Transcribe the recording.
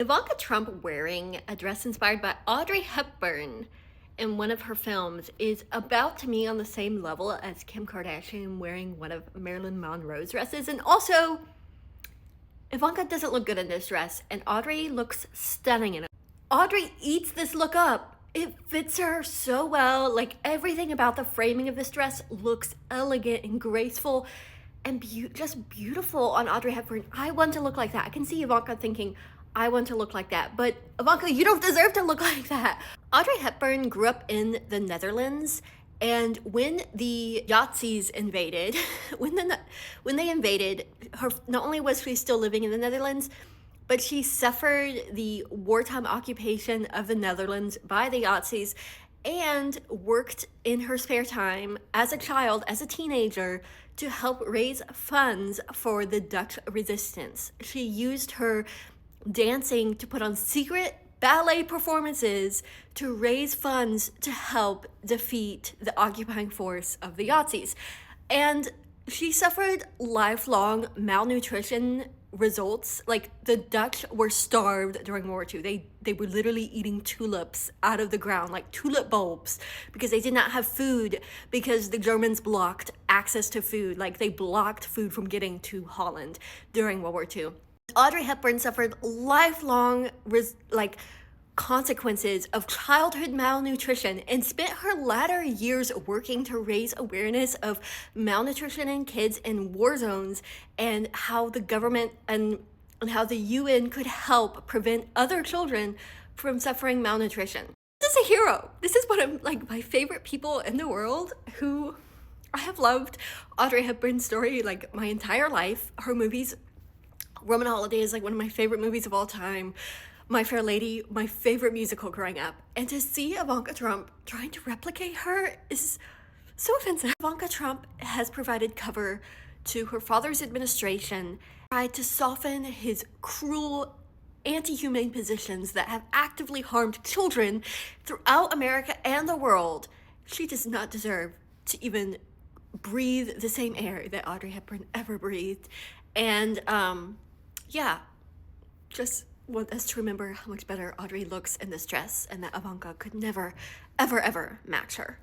Ivanka Trump wearing a dress inspired by Audrey Hepburn in one of her films is about to me on the same level as Kim Kardashian wearing one of Marilyn Monroe's dresses. And also, Ivanka doesn't look good in this dress, and Audrey looks stunning in it. Audrey eats this look up. It fits her so well. Like, everything about the framing of this dress looks elegant and graceful and just beautiful on Audrey Hepburn. I want to look like that. I can see Ivanka thinking, I want to look like that. But Ivanka, you don't deserve to look like that. Audrey Hepburn grew up in the Netherlands, and when the Nazis invaded, when they invaded, her not only was she still living in the Netherlands, but she suffered the wartime occupation of the Netherlands by the Nazis and worked in her spare time as a child, as a teenager, to help raise funds for the Dutch resistance. She used her dancing to put on secret ballet performances to raise funds to help defeat the occupying force of the Nazis. And she suffered lifelong malnutrition results. Like, the Dutch were starved during World War II. They were literally eating tulips out of the ground, like tulip bulbs, because they did not have food, because the Germans blocked access to food. Like, they blocked food from getting to Holland during World War II. Audrey Hepburn suffered lifelong consequences of childhood malnutrition and spent her latter years working to raise awareness of malnutrition in kids in war zones, and how the government and how the UN could help prevent other children from suffering malnutrition. This is a hero. This is one of my favorite people in the world, who I have loved Audrey Hepburn's story like my entire life. Her movies, Roman Holiday is like one of my favorite movies of all time. My Fair Lady, my favorite musical growing up. And to see Ivanka Trump trying to replicate her is so offensive. Ivanka Trump has provided cover to her father's administration, tried to soften his cruel, anti-humane positions that have actively harmed children throughout America and the world. She does not deserve to even breathe the same air that Audrey Hepburn ever breathed. And yeah, just want us to remember how much better Audrey looks in this dress, and that Ivanka could never, ever, ever match her.